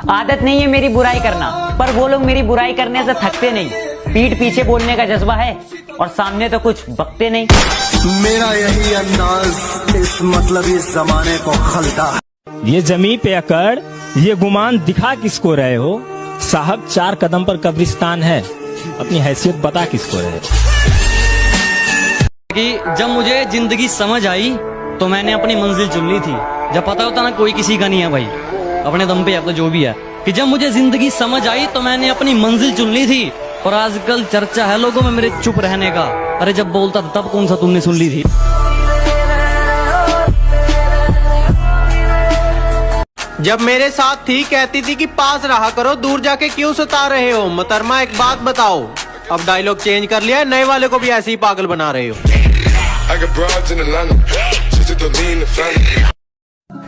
आदत नहीं है मेरी बुराई करना, पर वो लोग मेरी बुराई करने से थकते नहीं। पीठ पीछे बोलने का जज्बा है और सामने तो कुछ बकते नहीं। मेरा यही अंदाज इस मतलबी जमाने को खलता है। ये जमीन पे अकड़, ये गुमान दिखा किसको रहे हो? साहब 4 कदम पर कब्रिस्तान है, अपनी हैसियत बता किसको रहे हो? कि जब मुझे जिंदगी समझ आई तो मैंने अपनी मंजिल चुन ली थी। जब पता होता ना कोई किसी का नहीं है भाई, अपने दम पे अब तो जो भी है, कि जब मुझे जिंदगी समझ आई तो मैंने अपनी मंजिल चुन ली थी। और आजकल चर्चा है लोगों में मेरे चुप रहने का। अरे जब बोलता था तब कौन सा तुमने सुन ली थी? जब मेरे साथ थी कहती थी कि पास रहा करो, दूर जाके क्यों सता रहे हो? मोहतरमा एक बात बताओ, अब डायलॉग चेंज कर लिया है, नए वाले को भी ऐसे ही पागल बना रहे हो।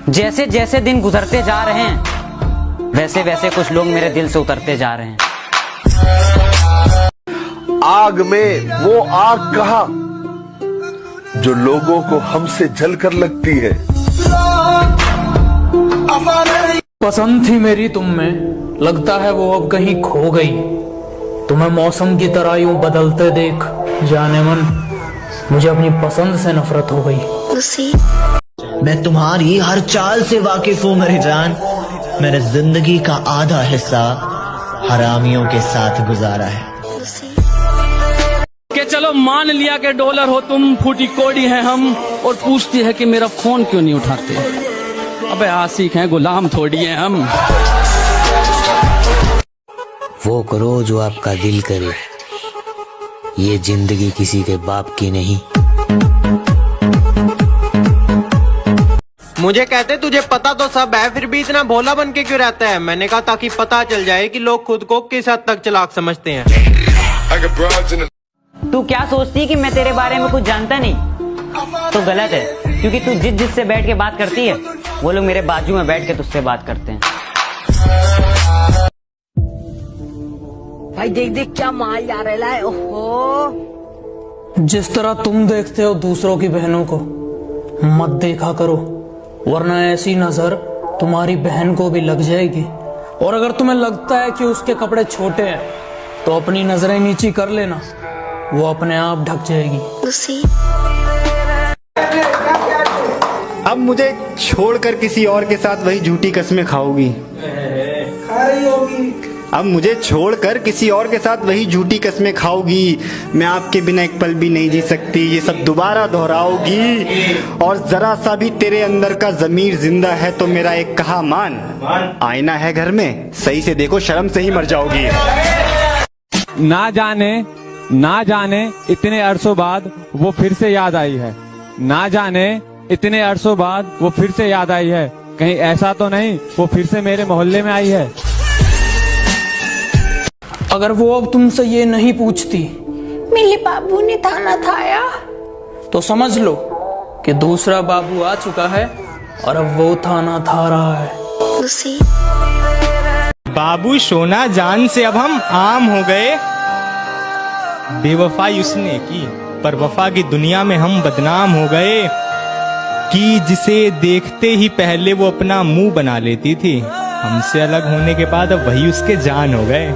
जैसे जैसे दिन गुजरते जा रहे हैं वैसे वैसे कुछ लोग मेरे दिल से उतरते जा रहे हैं। आग में वो आग कहाँ जो लोगों को हमसे जलकर लगती है। पसंद थी मेरी तुम में, लगता है वो अब कहीं खो गई। तुम्हें मौसम की तरह यूं बदलते देख जाने मन मुझे अपनी पसंद से नफरत हो गई। मैं तुम्हारी हर चाल से वाकिफ हूँ मेरी जान। मैंने जिंदगी का आधा हिस्सा हरामियों के साथ गुजारा है। कि चलो मान लिया कि डॉलर हो तुम, फूटी कोड़ी है हम, और पूछती है कि मेरा फोन क्यों नहीं उठाते। अबे आशिक हैं, गुलाम थोड़ी हैं हम। वो करो जो आपका दिल करे, ये जिंदगी किसी के बाप की नहीं। मुझे कहते तुझे पता तो सब है, फिर भी इतना भोला बन के क्यों रहता है? मैंने कहा ताकि पता चल जाए कि लोग खुद को किस हद तक चालाक समझते हैं। तू क्या सोचती है कि मैं तेरे बारे में कुछ जानता नहीं? तो गलत है, क्योंकि तू जिससे बैठ के बात करती है वो लोग मेरे बाजू में बैठ के तुझसे बात करते हैं। भाई देख देख क्या माल जा रहा है। ओहो, जिस तरह तुम देखते हो दूसरों की बहनों को मत देखा करो, वरना ऐसी नजर तुम्हारी बहन को भी लग जाएगी। और अगर तुम्हें लगता है कि उसके कपड़े छोटे हैं तो अपनी नजरें नीची कर लेना, वो अपने आप ढक जाएगी। अब मुझे छोड़कर किसी और के साथ वही झूठी कस्में खाओगी। अब मुझे छोड़कर किसी और के साथ वही झूठी कस्में खाओगी। मैं आपके बिना एक पल भी नहीं जी सकती, ये सब दोबारा दोहराओगी। और जरा सा भी तेरे अंदर का जमीर जिंदा है तो मेरा एक कहा मान, आईना है घर में, सही से देखो शर्म से ही मर जाओगी। ना जाने इतने अरसों बाद वो फिर से याद आई है। ना जाने इतने अरसों बाद वो फिर से याद आई है। कहीं ऐसा तो नहीं वो फिर से मेरे मोहल्ले में आई है। अगर वो अब तुमसे ये नहीं पूछती मेरे बाबू ने थाना थाया, तो समझ लो कि दूसरा बाबू आ चुका है और अब वो थाना था रहा है। बाबू सोना जान से अब हम आम हो गए। बेवफाई उसने की पर वफा की दुनिया में हम बदनाम हो गए। कि जिसे देखते ही पहले वो अपना मुंह बना लेती थी, हमसे अलग होने के बाद अब वही उसके जान हो गए।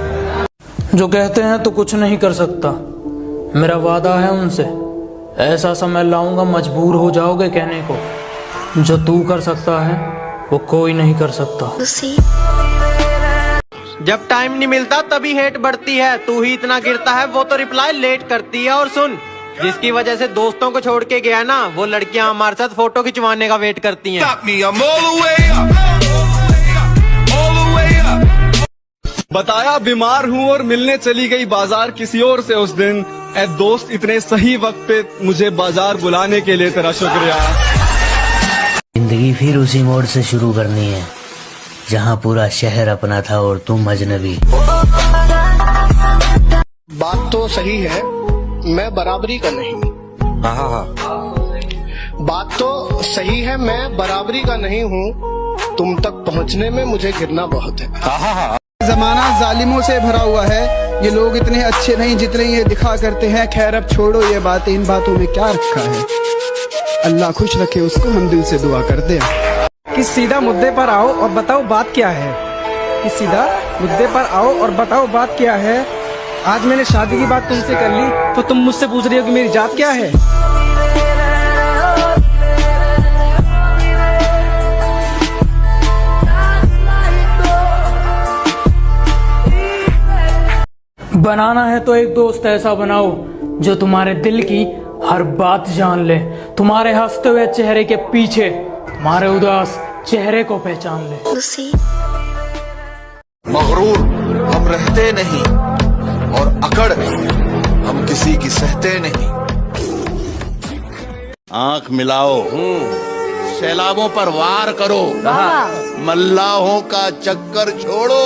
जो कहते हैं तो कुछ नहीं कर सकता, मेरा वादा है उनसे, ऐसा समय लाऊंगा मजबूर हो जाओगे कहने को, जो तू कर सकता है वो कोई नहीं कर सकता। जब टाइम नहीं मिलता तभी हेट बढ़ती है, तू ही इतना गिरता है वो तो रिप्लाई लेट करती है। और सुन, जिसकी वजह से दोस्तों को छोड़ के गया ना, वो लड़कियां हमारे साथ फोटो खिंचवाने का वेट करती हैं। बताया बीमार हूँ और मिलने चली गई बाजार किसी और से उस दिन। ऐ दोस्त इतने सही वक्त पे मुझे बाजार बुलाने के लिए तेरा शुक्रिया। जिंदगी फिर उसी मोड़ से शुरू करनी है जहाँ पूरा शहर अपना था और तुम अजनबी। बात तो सही है, मैं बराबरी का नहीं। बात तो सही है, मैं बराबरी का नहीं हूँ। तुम तक पहुँचने में मुझे गिरना बहुत है। जमाना जालिमों से भरा हुआ है, ये लोग इतने अच्छे नहीं जितने ये दिखा करते हैं। खैर अब छोड़ो ये बातें, इन बातों में क्या रखा है। अल्लाह खुश रखे उसको, हम दिल से दुआ करते हैं। कि सीधा मुद्दे पर आओ और बताओ बात क्या है। कि सीधा मुद्दे पर आओ और बताओ बात क्या है। आज मैंने शादी की बात तुमसे कर ली तो तुम मुझसे पूछ रही हो कि मेरी जात क्या है। बनाना है तो एक दोस्त ऐसा बनाओ जो तुम्हारे दिल की हर बात जान ले, तुम्हारे हंसते हुए चेहरे के पीछे तुम्हारे उदास चेहरे को पहचान ले। मगरूर हम रहते नहीं और अकड़ हम किसी की सहते नहीं। आंख मिलाओ, सैलाबों पर वार करो, मल्लाहों का चक्कर छोड़ो,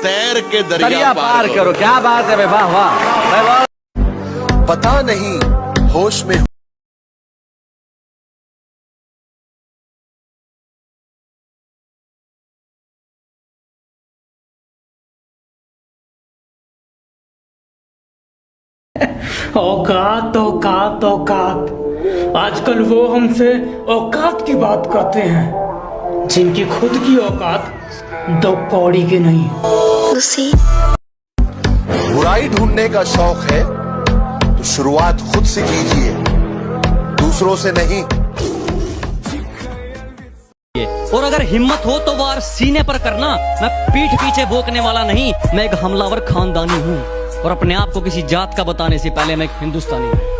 तैर के दरिया पार करो। क्या बात है, वाह वाह। पता नहीं होश में औकात औकात औकात, आजकल वो हमसे औकात की बात करते हैं जिनकी खुद की औकात 2 कौड़ी की नहीं। बुराई ढूंढने का शौक है तो शुरुआत खुद से कीजिए, दूसरों से नहीं। और अगर हिम्मत हो तो वार सीने पर करना। मैं पीठ पीछे भोंकने वाला नहीं, मैं एक हमलावर खानदानी हूँ और अपने आप को किसी जात का बताने से पहले मैं एक हिंदुस्तानी हूँ।